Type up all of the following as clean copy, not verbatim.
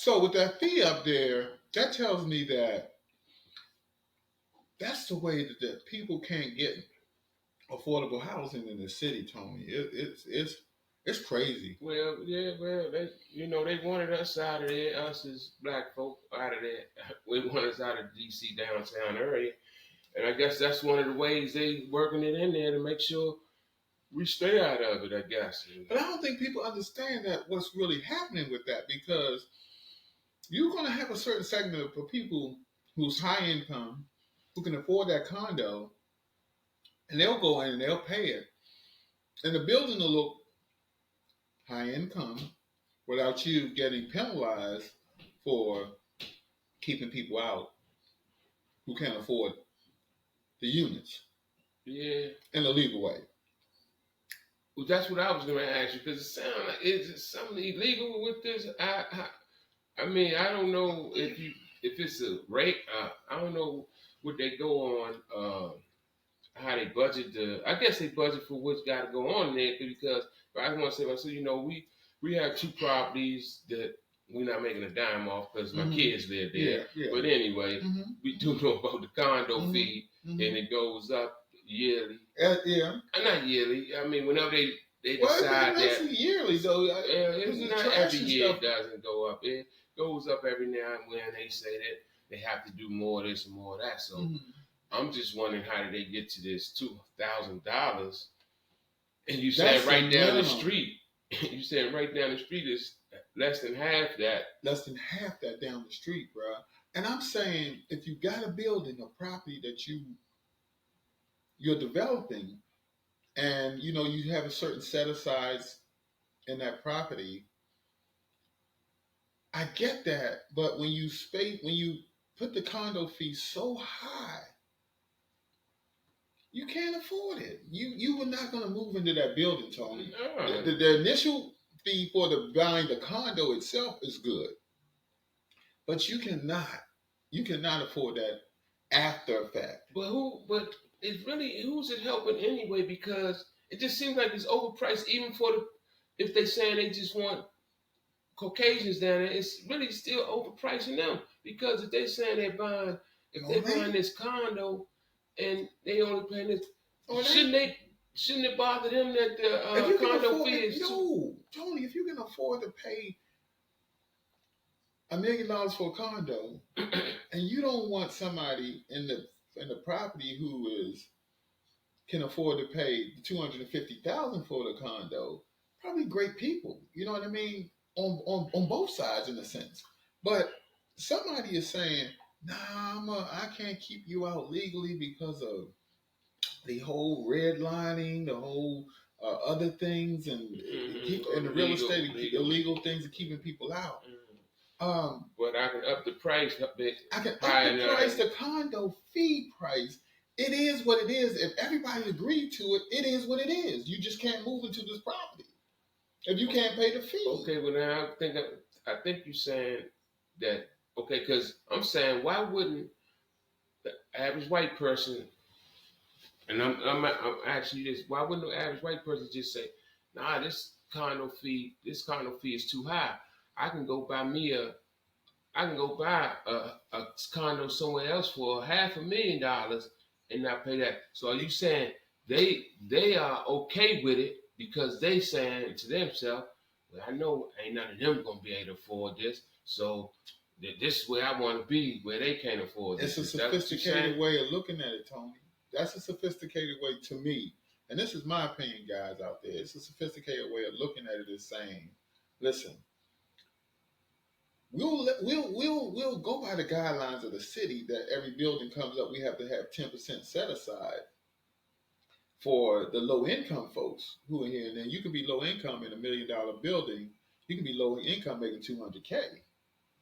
So with that fee up there, that tells me that that's the way that people can't get affordable housing in the city, Tony. It's crazy. Well, yeah, well, they, they wanted us out of there, us as black folk out of there. We want us out of D.C. downtown area, and I guess that's one of the ways they working it in there to make sure we stay out of it. I guess. But I don't think people understand that what's really happening with that, because you're going to have a certain segment of people who's high income, who can afford that condo, and they'll go in and they'll pay it, and the building will look high income without you getting penalized for keeping people out who can't afford the units Yeah. in a legal way. Well, that's what I was going to ask you because it sounds like is it something illegal with this? I mean, I don't know if it's a rate. I don't know what they go on. How they budget the? I guess they budget for what's got to go on there because. But I want to say, myself, we have two properties that we're not making a dime off because my kids live there. Yeah, yeah. But anyway, we do know about the condo fee, and it goes up yearly. Yeah. Not yearly. I mean, whenever they decide that yearly though. It's not every year it doesn't go up. It goes up every now and when. They say that they have to do more of this and more of that. So I'm just wondering how did they get to this $2,000? And you said right down the street. You said right down the street is less than half that. Less than half that down the street, bro. And I'm saying if you got a building, a property that you're developing, and you have a certain set aside in that property, I get that. But when you put the condo fee so high, you can't afford it. You were not going to move into that building, Tony. No. The initial fee for buying the condo itself is good, but you cannot afford that after effect. But it's really, who's it helping anyway? Because it just seems like it's overpriced, even if they're saying they just want Caucasians down there, it's really still overpricing them. Because if they're saying they're buying this condo and they only paying this, shouldn't it bother them that the condo fee is no, Tony, if you can afford to pay $1 million for a condo, and you don't want somebody in the property who can afford to pay $250,000 for the condo, probably great people. You know what I mean? On both sides in a sense. But somebody is saying, nah, I can't keep you out legally because of the whole redlining, the whole other things, and the real estate, illegal things of keeping people out. But I can up the price a bit. I can up the price, the condo fee price. It is what it is. If everybody agreed to it, it is what it is. You just can't move into this property if you can't pay the fee. Okay, well now I think you're saying that. Okay, because I'm saying why wouldn't the average white person, and I'm asking you this, why wouldn't the average white person just say, nah, this condo fee is too high. I can go buy a condo somewhere else for $500,000 and not pay that. So are you saying they are okay with it because they saying to themselves, well, I know ain't none of them gonna be able to afford this, so this is where I want to be, where they can't afford this. It's a sophisticated way of looking at it, Tony. That's a sophisticated way to me. And this is my opinion, guys out there. It's a sophisticated way of looking at it, is saying, listen, we'll go by the guidelines of the city that every building comes up, we have to have 10% set aside for the low income folks who are here. And then you can be low income in $1 million building. You can be low income making $200K.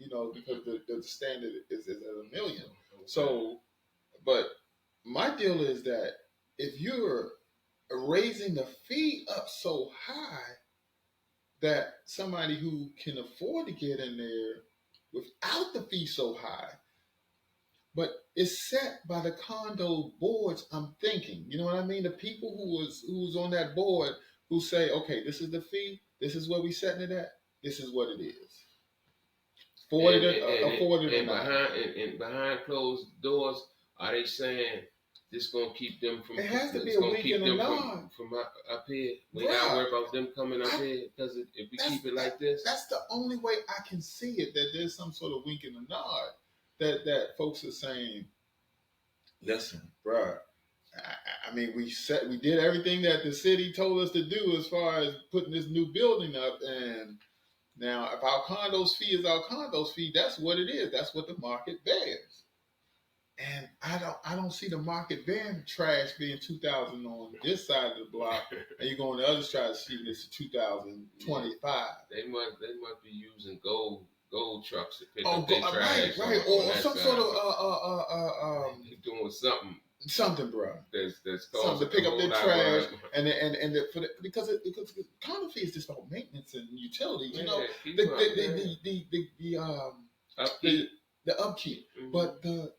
Because the standard is at $1 million. So, but my deal is that if you're raising the fee up so high that somebody who can afford to get in there without the fee so high, but it's set by the condo boards, I'm thinking, you know what I mean? The people who's on that board who say, okay, this is the fee, this is where we setting it at, this is what it is. afforded or not. Behind closed doors, are they saying this gonna keep them from? It has to be it's a gonna wink keep and a them nod from up here. We gotta worry about them coming up here because if we keep it like this, that's the only way I can see it. That there's some sort of wink and a nod that folks are saying, listen, bruh. I mean, we did everything that the city told us to do as far as putting this new building up, and now if our condos fee is our condos fee, that's what it is. That's what the market bears. And I don't see the market bearing trash being 2,000 on this side of the block, and you go on the other side of the street, it's 2,025. They must be using gold trucks to pick up their trash, right, or some sort of doing something. Something, bro. That's something to pick up their trash, because condo fee is just about maintenance and utilities. You know, the upkeep. Mm-hmm. But the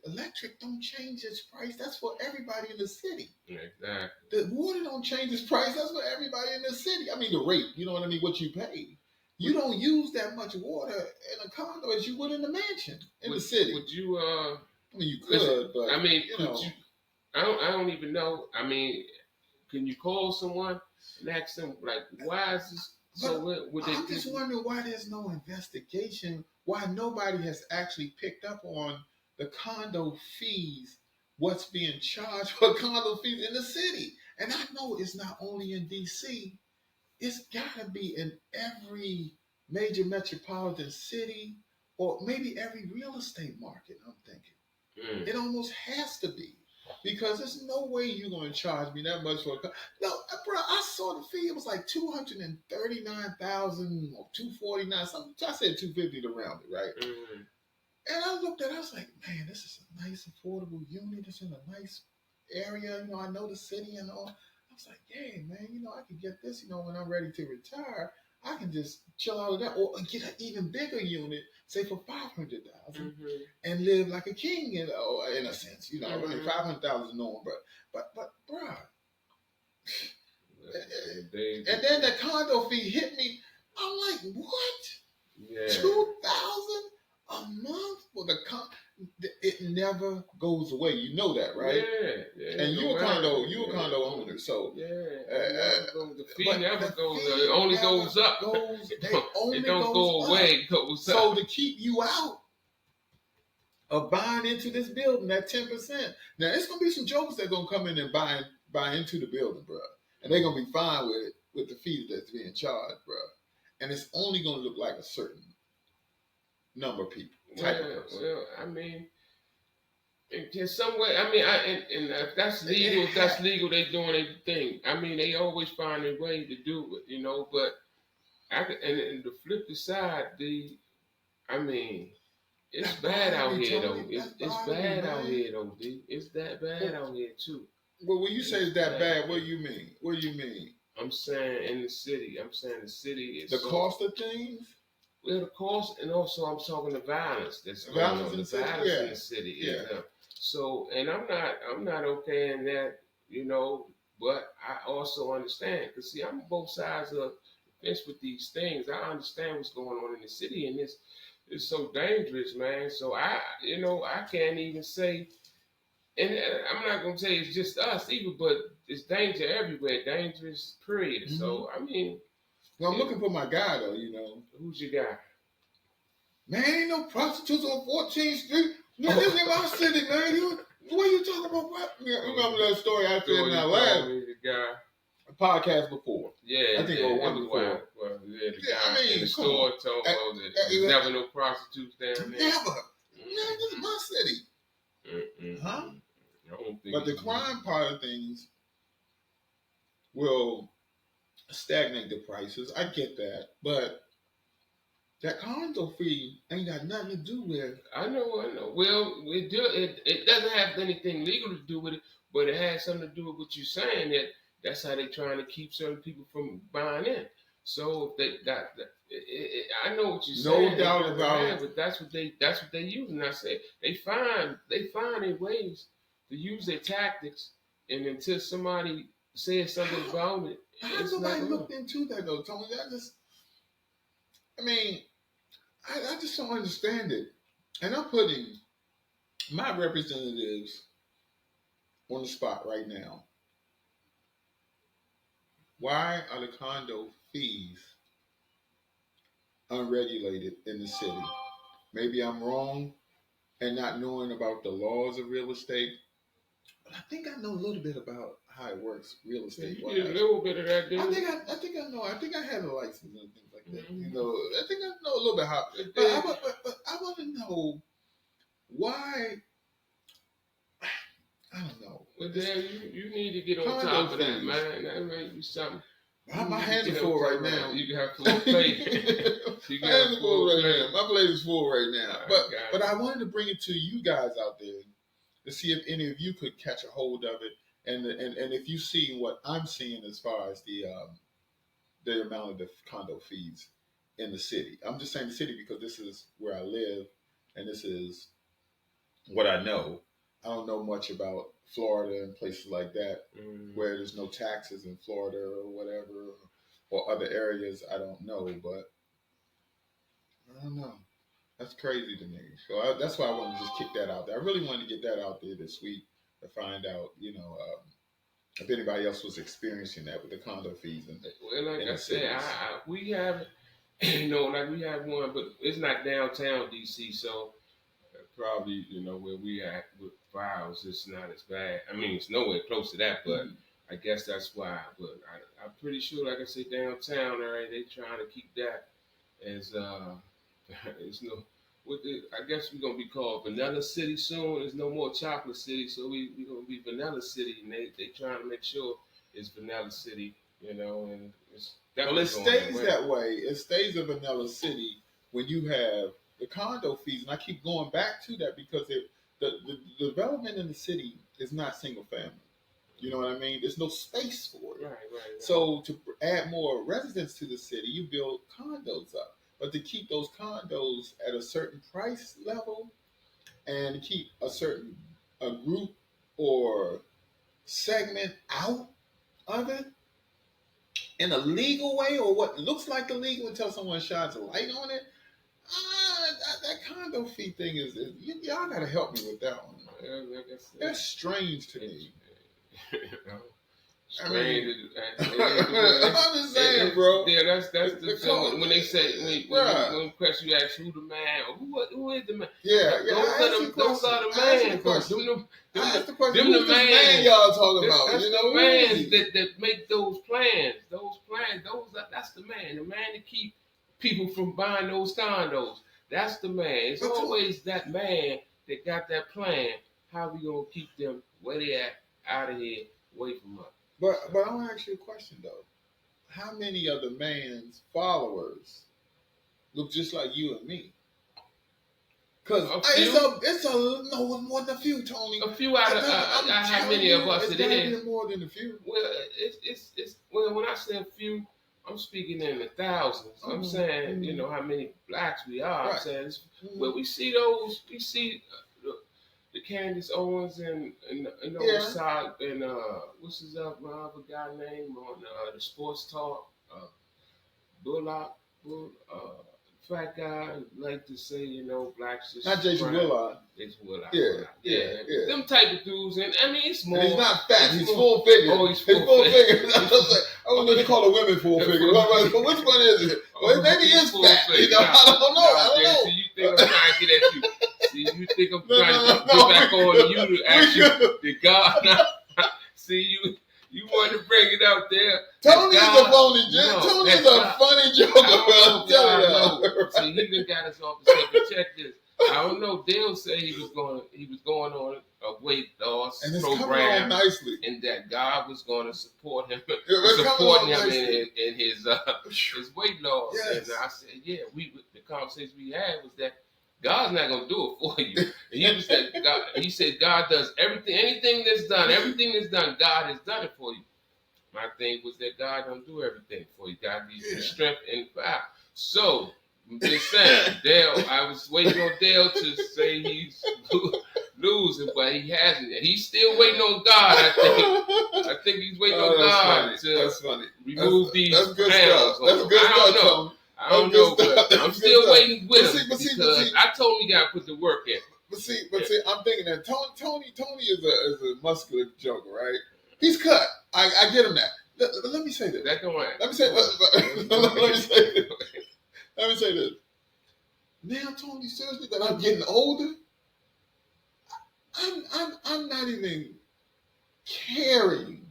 electric don't change its price. That's for everybody in the city. Exactly. The water don't change its price. That's for everybody in the city. I mean, the rate. You know what I mean? What you pay. You don't use that much water in a condo as you would in a mansion in the city. Would you? I mean, you could, but I mean, you know. I don't even know. I mean, can you call someone and ask them like, why is this? I'm just wondering why there's no investigation. Why nobody has actually picked up on the condo fees? What's being charged for condo fees in the city? And I know it's not only in D.C. It's got to be in every major metropolitan city, or maybe every real estate market. I'm thinking it almost has to be. Because there's no way you're going to charge me that much for a car. No, bro, I saw the fee. It was like $239,000 or $249,000. Something. I said $250 to round it, right? Mm-hmm. And I looked at it. I was like, man, this is a nice, affordable unit. It's in a nice area. You know, I know the city and all. I was like, yeah, man, you know, I could get this, you know, when I'm ready to retire. I can just chill out of that or get an even bigger unit, say for $500,000, and live like a king, you know, in a sense. You know, I mean, $500,000 is normal, but bruh. And then the condo fee hit me. I'm like, what? Yeah. $2,000 a month for the condo? It never goes away. You know that, right? Yeah. And you're a condo owner, so the fee never goes. It only goes up. It don't go away. It goes up. So to keep you out of buying into this building at 10%. Now it's gonna be some jokers that are gonna come in and buy into the building, bro, and they're gonna be fine with it with the fee that's being charged, bro. And it's only gonna look like a certain number of people. Well, I mean, in some way, I mean, and if that's legal, they doing their thing. I mean, they always find a way to do it, you know. But and the flip side, I mean, it's bad out here though. It's bad out here though, D. It's that bad out here too. Well, when you say it's that bad, what do you mean? What do you mean? I'm saying in the city. I'm saying the city is the cost of things. Well, the cost, and also I'm talking the violence that's going on. The violence in the city. Yeah. So, and I'm not okay in that, you know. But I also understand, because see, I'm on both sides of the fence with these things. I understand what's going on in the city, and it's so dangerous, man. So I can't even say, and I'm not gonna say it's just us either, but it's danger everywhere. Dangerous, period. Mm-hmm. So I mean. Well, I'm looking for my guy, though, you know. Who's your guy? Man, ain't no prostitutes on 14th Street. Man, this in my city, man. What are you talking about? Remember that story I said in our last podcast before? Yeah, I think it was one before. Well, the guy in the store told that there's never no prostitutes down there. Never. Man, this is my city. Huh? But the crime part of things will stagnate the prices. I get that, but that condo fee ain't got nothing to do with. I know. Well, it doesn't have anything legal to do with it, but it has something to do with what you're saying. That's how they're trying to keep certain people from buying in. So they got. I know what you're saying. No doubt about it. But that's what they use. And I say they find their ways to use their tactics, and until somebody says something about it. How nobody looked into that though, Tony? I mean, I just don't understand it. And I'm putting my representatives on the spot right now. Why are the condo fees unregulated in the city? Maybe I'm wrong and not knowing about the laws of real estate, but I think I know a little bit about how it works real estate You wise. did a little bit of that, didn't you? I think I know. I think I had a license and things like that. Mhm. You know, I think I know a little bit how. But I want to know why. I don't know. But then you need to get on Condo top of that, fees. man. That might be something. My hands are Get full on right top of now. that. You got full plate. You My got hands are full full right plate. now. My plate is full right now. I But got but it. I wanted to bring it to you guys out there to see if any of you could catch a hold of it, and if you see what I'm seeing as far as the amount of the condo fees in the city. I'm just saying the city because this is where I live, and this is what I know. I don't know much about Florida and places like that where there's no taxes in Florida or whatever, or other areas. I don't know, but I don't know. That's crazy to me. So that's why I wanted to just kick that out there. I really wanted to get that out there this week to find out, if anybody else was experiencing that with the condo fees. Well, like in I the said, cities. we have, like we have one, but it's not downtown DC, so probably, where we at with files, it's not as bad. I mean, it's nowhere close to that, but I guess that's why. But I'm pretty sure, like I said, downtown area, they trying to keep that as it's no. I guess we're gonna be called Vanilla City soon. There's no more Chocolate City, so we gonna be Vanilla City, and they trying to make sure it's Vanilla City, and it's Well, definitely it going stays away. that way. It stays a vanilla city when you have the condo fees, and I keep going back to that because the development in the city is not single family. You know what I mean? There's no space for it. Right. So to add more residents to the city, you build condos up. But to keep those condos at a certain price level and keep a group or segment out of it in a legal way or what looks like illegal until someone shines a light on it. That condo fee thing y'all gotta help me with that one. Like I said, That's strange to me. Strange. I'm just saying, bro. Yeah, that's the thing. When they say Bruh. when question you ask who the man or who is the man. Yeah. Those are the man. I asked the question. Them Who's the this man man y'all talking about? That's the who man is he? that make those plans. That's the man. The man to keep people from buying those condos. That's the man. It's always that man that got that plan. How we gonna keep them where they at, out of here, away from us. But I want to ask you a question though. How many of the man's followers look just like you and me? Because it's more than a few, Tony. A few out of how many of us it is? It's more than a few. Well, it's when I say a few, I'm speaking in the thousands. I'm saying how many blacks we are. Right. I'm saying well, we see those. We see the Candace Owens and side and what's his my other guy name on the sports talk Bullock. Fat guy like to say, blacks just not Jason Willard. Jason Willard. Yeah. Them type of dudes, and I mean it's more. And he's not fat. He's full figure. Oh, he's full figure. I was going to call the women full figure. Which one is it? Well, maybe he is fat. I don't know. So you think I'm trying to get at you? See, you think I'm trying to get back on you to ask you the God? See you. You want to bring it out there. Tony is a phony joke. Tony is a funny joker. I'm telling you. See, he done got us off the subject. Check this. I don't know. Dale said he was going on a weight loss and it's program, nicely, and that God was going to support him, supporting him in his weight loss. Yes. And I said, the conversation we had was that God's not going to do it for you. He said God does everything, everything that's done, God has done it for you. My thing was that God don't do everything for you. God gives you strength and power. So, I'm just saying, Dale, I was waiting on Dale to say he's losing, but he hasn't. He's still waiting on God, I think he's waiting on God to remove these pounds. That's good stuff. I don't know, but I'm still waiting with him because I told him he got to put the work in. But see, I'm thinking that Tony is a muscular joker, right? He's cut. I get him that. Let me say this. That don't matter. Let me say this. Let me say this. Now, Tony, seriously, that I'm getting older, I'm not even caring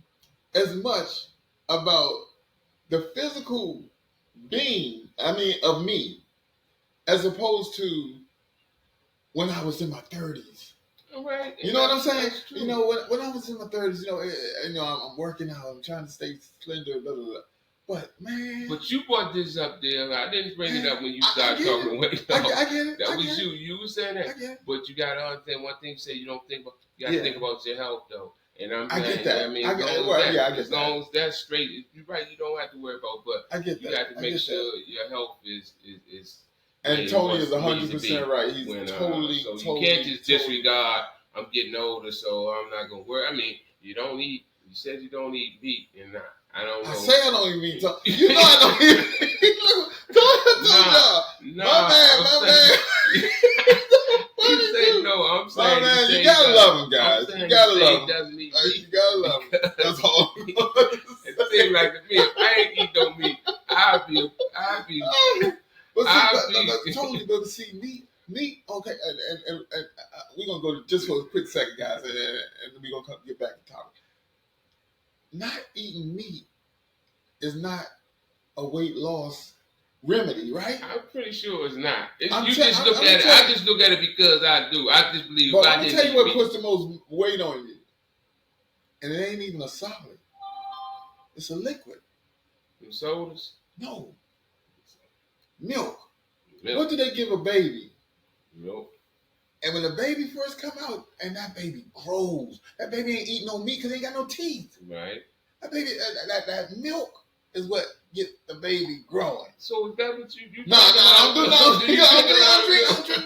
as much about the physical being, of me, as opposed to when I was in my 30s. Right. You know what I'm saying? You know, when I was in my 30s, I'm working out, I'm trying to stay slender, blah, blah, blah. But, man. But you brought this up there. I didn't bring it up when you started talking weight loss. I get it. That was you. You were saying that. I get it. But you got to understand one thing you say you don't think about. You got to think about your health, though. And I get that. As long as that's straight, you're right. You don't have to worry about. But I get that. You got to make sure your health is. And Tony is 100% right. He's totally. So you can't just disregard. I'm getting older, so I'm not gonna worry. I mean, you don't eat. You said you don't eat meat, and I don't know. I say I don't eat meat. You know I don't eat meat. No, my man. You say no. I'm saying, man, you gotta love him, guys. You gotta love him. Doesn't eat meat. You gotta love him. That's all. It seems like to me, if I ain't eat no meat, I'll be. Totally, but see, meat. Okay, and we're gonna go just for a quick second, guys, and we're gonna get back to topic. Not eating meat is not a weight loss remedy, right? I'm pretty sure it's not. I just look at it because I do. I just believe. But let me tell you what puts the most weight on you, and it ain't even a solid. It's a liquid. Them sodas? No. Milk. What do they give a baby? Milk. And when the baby first come out, and that baby grows, that baby ain't eating no meat because they ain't got no teeth. Right. That baby, that milk is what get the baby growing. So is that what you? No, I don't drink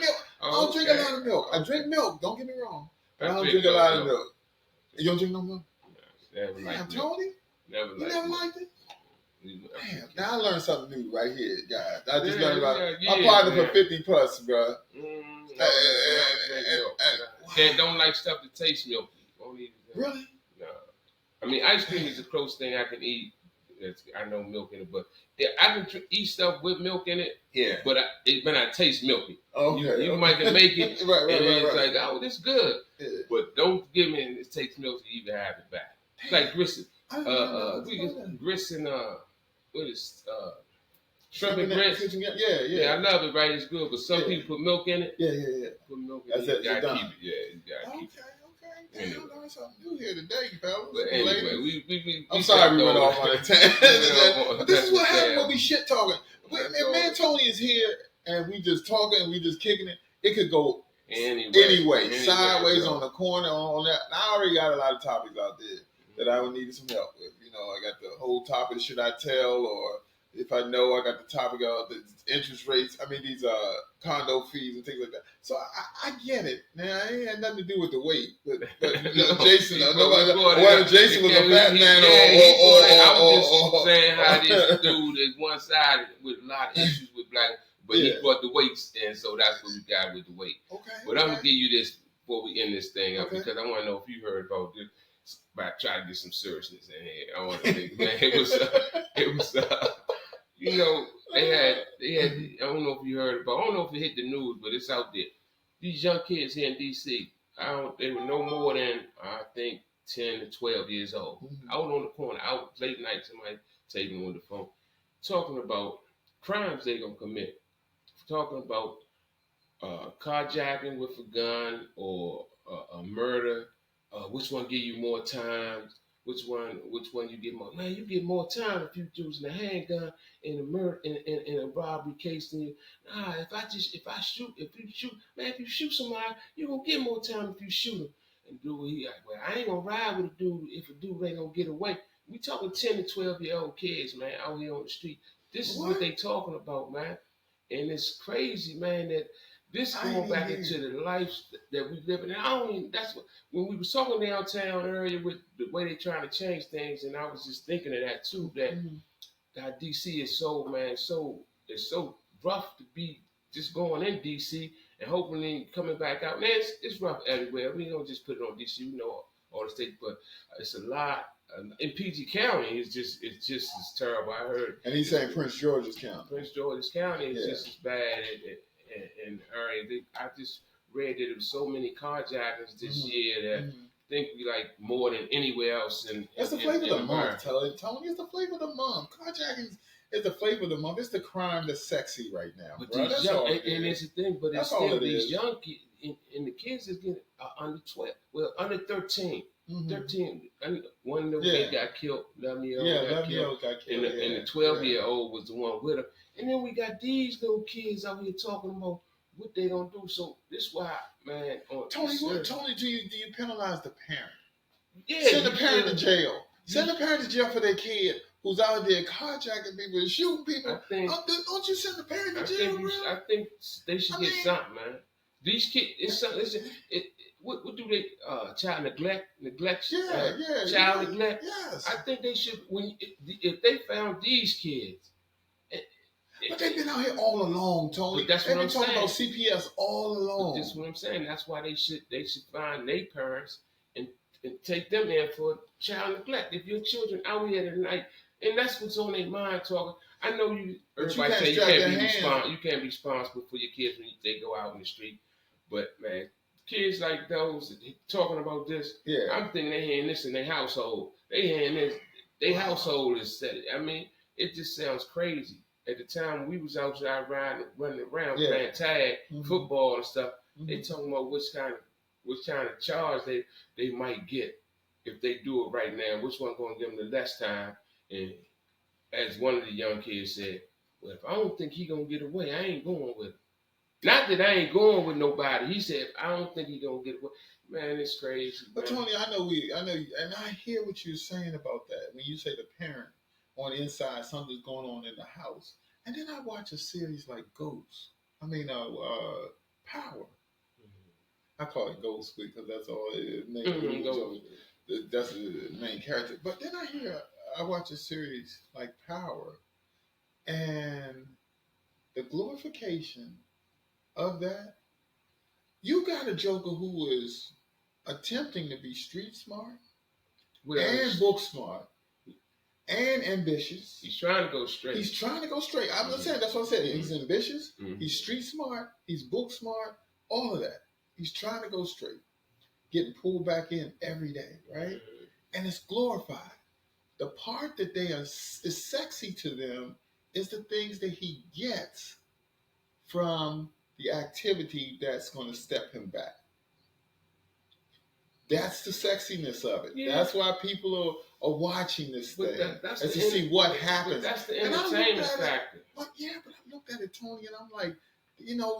milk. I don't drink a lot of milk. I drink milk. Don't get me wrong. But I don't drink a lot of milk. You don't drink no milk? Never liked it. Tony? Never liked it? Damn, now I learned something new right here, guys. I just learned about I'm partner for 50 plus, bro. Don't like stuff that tastes milky. Really? No. I mean, ice cream is the closest thing I can eat. I know milk in it, but I can eat stuff with milk in it. Yeah. But it may not taste milky. Okay. You might can make it, right. It's like, oh, this is good. Yeah. But don't give me it takes milk to even have it back. It's like grits. Grits and what is shrimp and grits? Yeah, I love it. Right, it's good. But some people put milk in it. Yeah. Put milk in it. You gotta keep it. Yeah, you gotta keep it. Okay. Anyway. I learned something new here today, fellas. But anyway, we I'm sorry we went off on a tangent. But this is what happens when we shit talking. If man Tony is here and we just talking and we just kicking it, it could go anyway, sideways, on the corner, on that. I already got a lot of topics out there that I would need some help with. You know, I got the whole topic, should I tell, or if I know, I got the topic of the interest rates. I mean, these condo fees and things like that. So I get it. Now, it had nothing to do with the weight. But Jason, whether Jason was a fat man I was just saying how this dude is one-sided with a lot of issues with black, but he brought the weights in, so that's what we got with the weight. Okay. But I'm going to give you this before we end this thing up, because I want to know if you heard about this. But try to get some seriousness in here. I want to think, man, it was you know, they had. I don't know if you heard about. I don't know if it hit the news, but it's out there. These young kids here in D.C. They were no more than I think 10 to 12 years old. Mm-hmm. I was on the corner, out late night. Somebody taking me on the phone, talking about crimes they gonna commit, talking about carjacking with a gun or a murder. Which one give you more time? Which one you get more? Man, you get more time if you using a handgun in a murder in a robbery case than you. Nah, if you shoot somebody, you gonna get more time if you shoot him. And dude, he like, well, I ain't gonna ride with a dude if a dude ain't gonna get away. We talking 10 to 12-year-old kids, man, out here on the street. This is what they talking about, man. And it's crazy, man, that this going back into the life that we live in. And that's what, when we was talking downtown earlier with the way they trying to change things, and I was just thinking of that too, that DC is so it's so rough to be just going in DC and hoping coming back out. Man, it's rough everywhere. We don't just put it on DC, you know, all the states, but it's a lot. In PG County, it's just as terrible. I heard. And he's saying Prince George's County. Prince George's County is just as bad in area. I just read that there was so many carjackings this year that I think we like more than anywhere else. That's the flavor of the month, Tony. It's the flavor of the month. Carjacking is the flavor of the month. It's the crime that's sexy right now. But bro. these young, and it's the thing, but it's still these young kids, and the kids is getting under 12, well, under 13. 13. One of them kid got killed. 11-year-old got killed. And the 12-year-old was the one with her. And then we got these little kids out here talking about what they don't do. So this why, man. Tony, do you penalize the parent? Yeah. Send the parent to jail. Send the parent to jail for their kid who's out there carjacking people and shooting people. Don't you send the parent to jail, bro? I think they should get something, man. These kids, it's something. What do they? Child neglect. Child neglect. Yes. I think they should. If they found these kids. But they've been out here all along, Tony. But that's what I'm saying. They've been talking about CPS all along. But that's what I'm saying. That's why they should find their parents and take them in for child neglect. If your children out here at night, and that's what's on their mind talking. I know everybody say you can't be responsible for your kids when they go out in the street. But man, kids like those talking about this, I'm thinking they hearing this in their household. They hearing this, their household is set. I mean, it just sounds crazy. At the time we was outside running around playing tag, football and stuff, they talking about which kind of charge they might get if they do it right now. Which one going to give them the less time? And as one of the young kids said, well, if I don't think he going to get away, I ain't going with him. Not that I ain't going with nobody. He said, I don't think he going to get away. Man, it's crazy. But man. Tony, I know, and I hear what you're saying about that. When you say the parent on the inside, something's going on in the house. And then I watch a series like Ghost. Power. I call it Ghost because that's all it is. That's the main character. But then I watch a series like Power, and the glorification of that. You got a Joker who is attempting to be street smart and book smart and ambitious. He's trying to go straight. I'm not saying that's what I said. He's ambitious. He's street smart. He's book smart. All of that. He's trying to go straight. Getting pulled back in every day, right? And it's glorified. The part that is sexy to them is the things that he gets from the activity that's going to step him back. That's the sexiness of it. Yeah. That's why people are watching this thing. That's to see what happens. That's the entertainment factor. But I looked at it, Tony, and I'm like,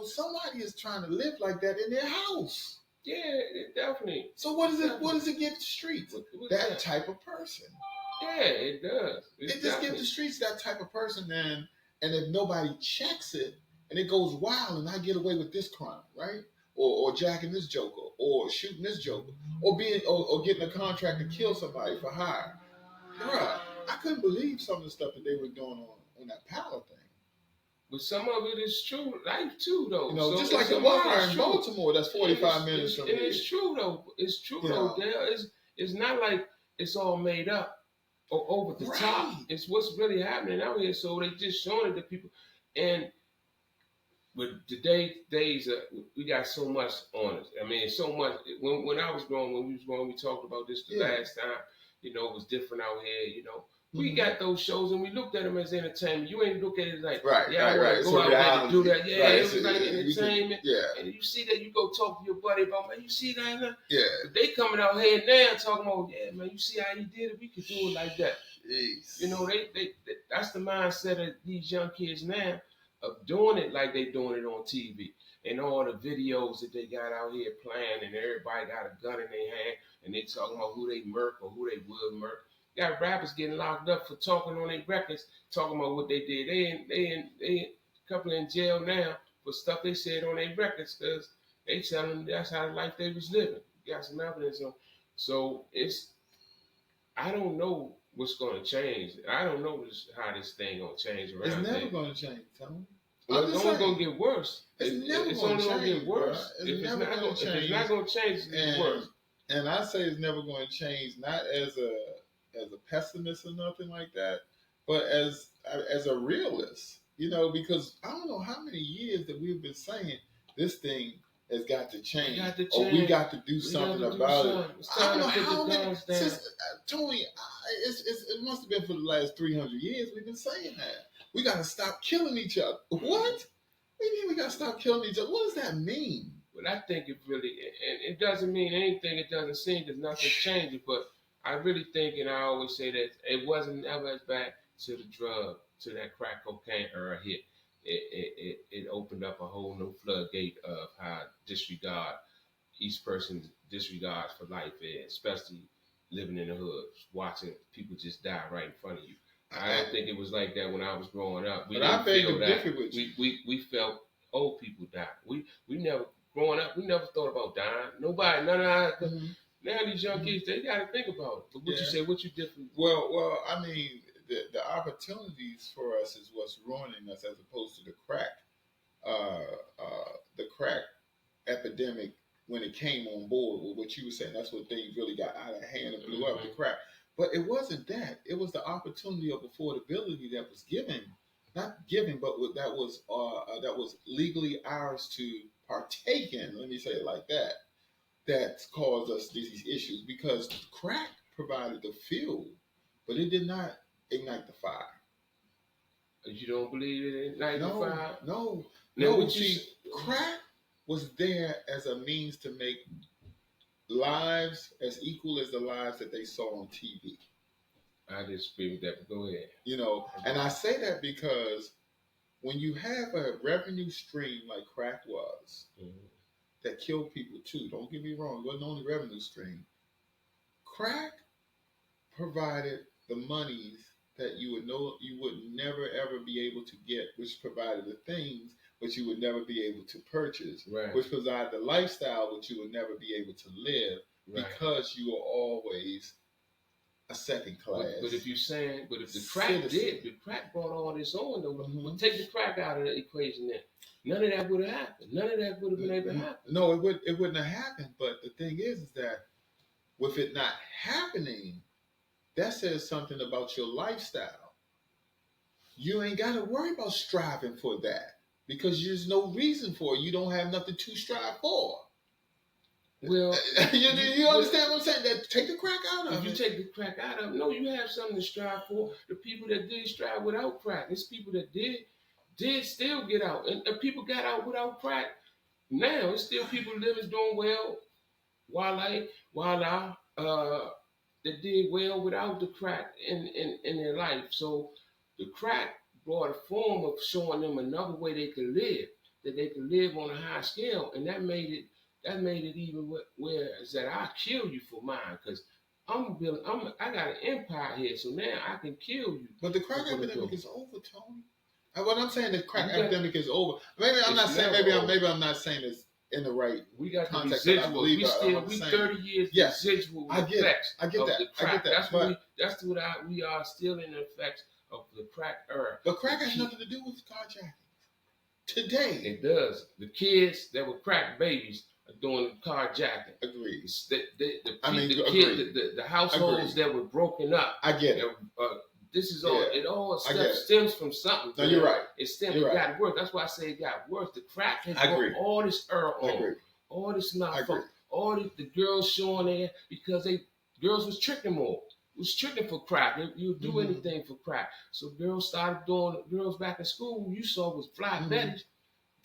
somebody is trying to live like that in their house. Yeah, it definitely. So what does it give the streets? That type of person. Yeah, it does. It just gives the streets that type of person, man. And if nobody checks it, and it goes wild, and I get away with this crime, right? Or jacking this joker, or shooting this joker, or getting a contract to kill somebody for hire. Bruh, I couldn't believe some of the stuff that they were doing on that power thing. But some of it is true life too, though. Just like the wire in Baltimore, that's 45 minutes from here. And it's true though. It's true though. It's not like it's all made up or over the top. It's what's really happening out here. So they just showing it to people. And but today days we got so much on us. I mean, so much. When I was growing, we talked about this the last time. It was different out here. We got those shows and we looked at them as entertainment. You ain't look at it like, go out there and do that. Yeah, it was like entertainment. And you see that, you go talk to your buddy about, man, you see that? Yeah. But they coming out here now talking about, man, you see how he did it? We could do it like that. Jeez. They that's the mindset of these young kids now of doing it like they doing it on TV. And all the videos that they got out here playing, and everybody got a gun in their hand, and they talking about who they murk or who they will murk. Got rappers getting locked up for talking on their records, talking about what they did. They a couple in jail now for stuff they said on their records because they telling them that's how the life they was living. Got some evidence on. So I don't know what's going to change. I don't know how this thing going to change It's around never there. going to change, Tony. Well, I'm it's just only saying. going to get worse. It's never It's going only to going to change, get worse. bro. If it's not going to change, it's going to get worse. And I say it's never going to change, not as a pessimist or nothing like that, but as a realist. You know, because I don't know how many years that we've been saying this thing has got to change, or we got to do something about it. I don't know how many since Tony. It must have been for the last 300 years we've been saying that we got to stop killing each other. What? What do you mean we got to stop killing each other? What does that mean? Well, I think it really, and it doesn't mean anything. It doesn't seem because nothing's changing. But I really think, and I always say that it wasn't ever as bad to the drug, to that crack cocaine era hit. It opened up a whole new floodgate of how disregard each person's disregard for life is, especially living in the hood, watching people just die right in front of you. I don't think it was like that when I was growing up. We didn't feel that. We felt old people die. We never growing up. We never thought about dying. Nobody, none of us. Mm-hmm. Now these young kids, they got to think about it. But what you say? What you different? Well, I mean, the opportunities for us is what's ruining us, as opposed to the crack epidemic when it came on board with what you were saying. That's what things really got out of hand and blew up the crack. But it wasn't that. It was the opportunity of affordability that was given, not given, but that was legally ours to partake in. Let me say it like that. That caused us these issues because crack provided the fuel, but it did not ignite the fire. You don't believe it ignited the fire? No. See, crack was there as a means to make lives as equal as the lives that they saw on TV. I disagree with that, but go ahead. You know, and I say that because when you have a revenue stream like crack was, that killed people too, don't get me wrong, it wasn't only revenue stream. Crack provided the monies that you would never ever be able to get, which provided the things but you would never be able to purchase, which provided the lifestyle which you would never be able to live because you were always a second class. But if the crack brought all this on though, but take the crack out of the equation then. None of that would have happened. None of that would have been able to happen. No, it wouldn't have happened. But the thing is that with it not happening, that says something about your lifestyle. You ain't got to worry about striving for that because there's no reason for it. You don't have nothing to strive for. Well, you understand what I'm saying? That take the crack out of it. If you take the crack out of it, no, you have something to strive for. The people that did strive without crack, it's people that did still get out, and people got out without crack. Now it's still people living doing well, while that did well without the crack in their life. So the crack brought a form of showing them another way they could live, that they could live on a high scale, and that made it even where is that I kill you for mine because I got an empire here, so now I can kill you. But the crack epidemic is over, Tony. What I'm saying, the crack epidemic is over. Maybe I'm not saying this in the right. We got context. The residual. We 30 years residual effects of the crack. That's what we are still in the effects of the crack era. But crack has nothing to do with carjacking. Today. It does. The kids that were crack babies are doing carjacking. Agreed. The households that were broken up. I get it. This is all. It all stems from something. No, you're right. It got worse. That's why I say it got worse. The crack has brought all this on, all this malfunction, all the girls showing there because girls was tricking more. Was tricking for crack. You would do anything for crack. So girls back in school. You saw was fly betties.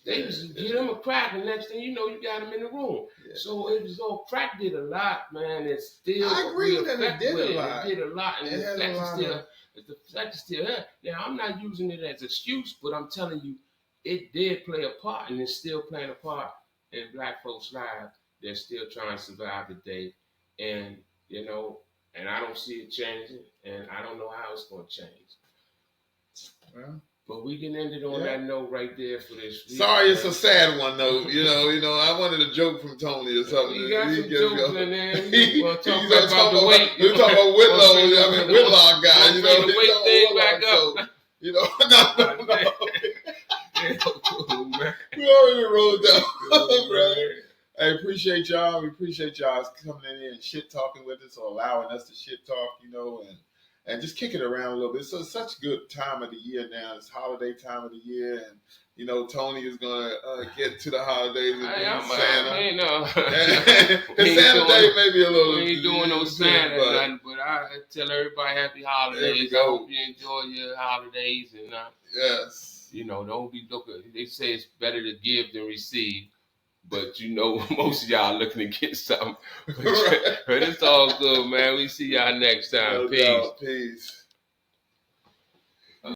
They just get them a crack, and next thing you know, you got them in the room. Yeah. So it was all crack did a lot, man. It's still. I agree with that. It did a lot. It did a lot, and the effect is still here. Now I'm not using it as an excuse, but I'm telling you, it did play a part, and it's still playing a part in Black folks' lives. They're still trying to survive the day, and and I don't see it changing, and I don't know how it's going to change. Well, But we can end it on that note right there for this week. Sorry, it's a sad one though. You know. I wanted a joke from Tony or something. You got some jokes in there. We're talking about Whitlow. Whitlock guy. The weight thing back up. No. Man. We already rolled down. Right? I appreciate y'all. We appreciate y'all coming in here and shit talking with us or allowing us to shit talk. And just kick it around a little bit. So it's such a good time of the year now. It's holiday time of the year, and Tony is gonna get to the holidays and Santa. Santa Day may be a little. We ain't doing no Santa or nothing, but I tell everybody happy holidays. I hope you enjoy your holidays, and yes, don't be looking. They say it's better to give than receive. But most of y'all looking to get something. But it's all good, man. We see y'all next time. Peace. Peace.